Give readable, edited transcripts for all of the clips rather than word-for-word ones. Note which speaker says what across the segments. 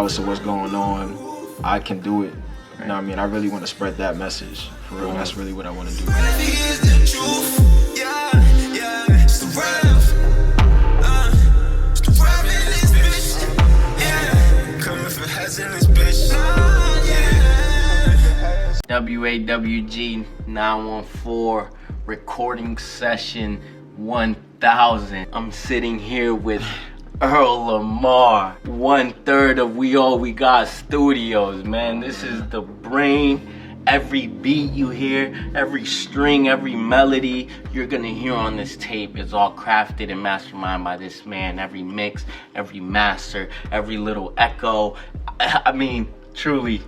Speaker 1: regardless of what's going on, I can do it. You know what I mean? I really want to spread that message for real. That's really what I want to do.
Speaker 2: WAWG 914 recording session 1000. I'm sitting here with Earl Lamar, 1/3 of We All We Got Studios, man. This is the brain. Every beat you hear, every string, every melody you're gonna hear on this tape is all crafted and masterminded by this man. Every mix, every master, every little echo. I mean, truly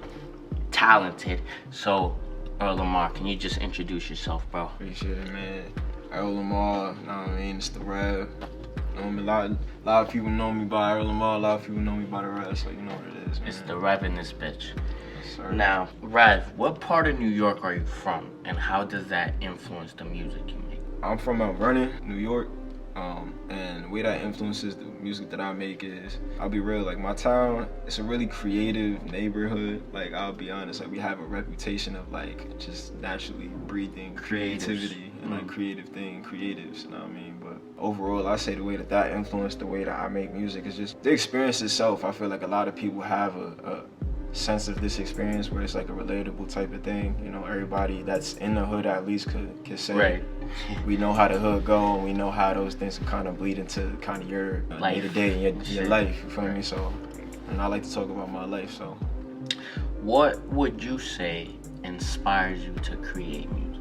Speaker 2: talented. So, Earl Lamar, can you just introduce yourself, bro?
Speaker 1: Appreciate it, man. Earl Lamar, you know what I mean? It's the Rev. A lot of people know me by Earl Lamar, a lot of people know me by the Rev, so you know what it is, man.
Speaker 2: It's the Rev in this bitch.
Speaker 1: Yes, sir.
Speaker 2: Now, Rev, what part of New York are you from, and how does that influence the music you make?
Speaker 1: I'm from Mount Vernon, New York, and the way that influences the music that I make is, I'll be real, like my town, it's a really creative neighborhood. Like, I'll be honest, like we have a reputation of like just naturally breathing creativity and like creatives, you know what I mean? But overall, I say the way that influenced the way that I make music is just the experience itself. I feel like a lot of people have a sense of this experience where it's like a relatable type of thing. You know, everybody that's in the hood at least could say,
Speaker 2: right.
Speaker 1: We know how the hood go, and we know how those things can kind of bleed into kind of your day-to-day and your life, you feel me? So, and I like to talk about my life, so.
Speaker 2: What would you say inspires you to create music?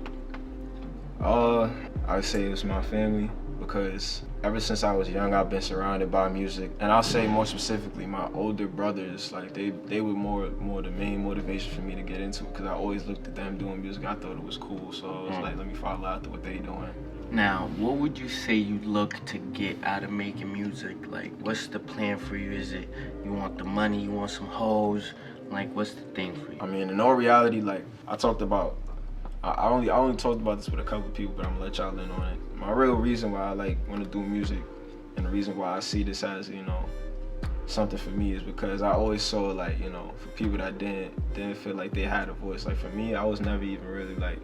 Speaker 1: I'd say it's my family, because ever since I was young, I've been surrounded by music. And I'll say more specifically, my older brothers, like they were more the main motivation for me to get into it, because I always looked at them doing music. I thought it was cool, so I was like, let me follow after what they doing.
Speaker 2: Now, what would you say you look to get out of making music? Like, what's the plan for you? Is it you want the money, you want some hoes? Like, what's the thing for you?
Speaker 1: I mean, in all reality, like I talked about, I only talked about this with a couple of people, but I'm gonna let y'all in on it. My real reason why I want to do music, and the reason why I see this as, you know, something for me, is because I always saw, like, you know, for people that didn't feel like they had a voice. Like for me, I was never even really like,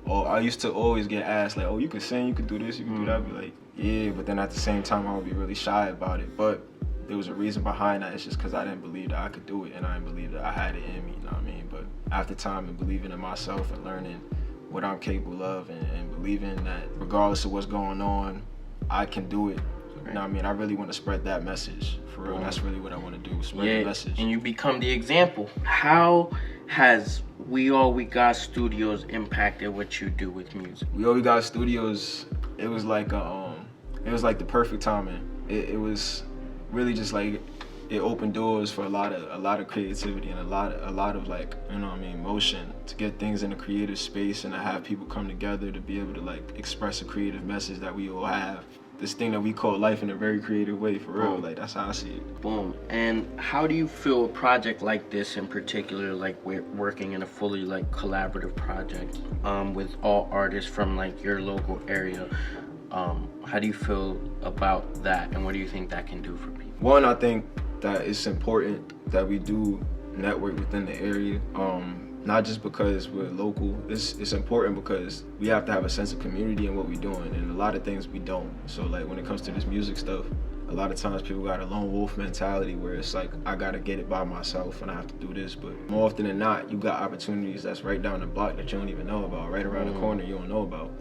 Speaker 1: I used to always get asked like, oh, you could sing, you could do this, you could do that. I'd be like, yeah, but then at the same time I would be really shy about it. But there was a reason behind that. It's just because I didn't believe that I could do it, and I didn't believe that I had it in me, you know what I mean? But after time and believing in myself and learning what I'm capable of, and believing that regardless of what's going on, I can do it. You know what I mean? I really want to spread that message, for real. That's really what I want to do, spread the message.
Speaker 2: And you become the example. How has We All We Got Studios impacted what you do with music?
Speaker 1: We All We Got Studios, it was like the perfect timing. It was really just like, it opened doors for a lot of creativity and a lot of like, you know what I mean, motion, to get things in a creative space and to have people come together to be able to like express a creative message that we all have. This thing that we call life in a very creative way, for real. Like, that's how I see it.
Speaker 2: Boom. And how do you feel a project like this in particular, like we're working in a fully like collaborative project with all artists from like your local area? How do you feel about that, and what do you think that can do for people?
Speaker 1: One, I think that it's important that we do network within the area, not just because we're local. It's important because we have to have a sense of community in what we're doing, and a lot of things we don't. So like when it comes to this music stuff, a lot of times people got a lone wolf mentality where it's like, I gotta get it by myself and I have to do this. But more often than not, you got opportunities that's right down the block that you don't even know about, right around the corner you don't know about.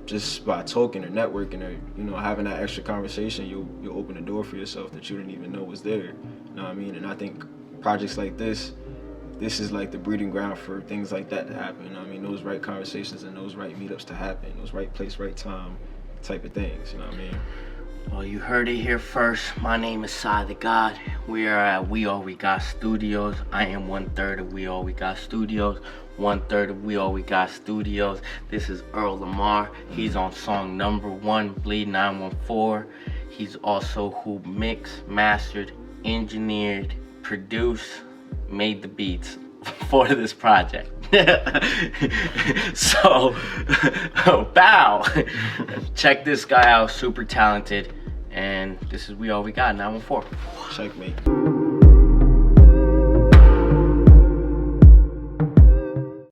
Speaker 1: Just by talking or networking or, you know, having that extra conversation, you'll open a door for yourself that you didn't even know was there. You know what I mean? And I think projects like this is like the breeding ground for things like that to happen. You know what I mean? Those right conversations and those right meetups to happen, those right place, right time type of things. You know what I mean?
Speaker 2: Well, you heard it here first. My name is Sai the God. We are at We All We Got Studios. I am 1/3 of We All We Got Studios. 1/3 of We All We Got Studios. This is Earl Lamar. He's on song number 1, Bleed 914. He's also who mixed, mastered, engineered, produced, made the beats for this project. So, bow. Check this guy out, super talented. And this is We All We Got, 914.
Speaker 1: Checkmate.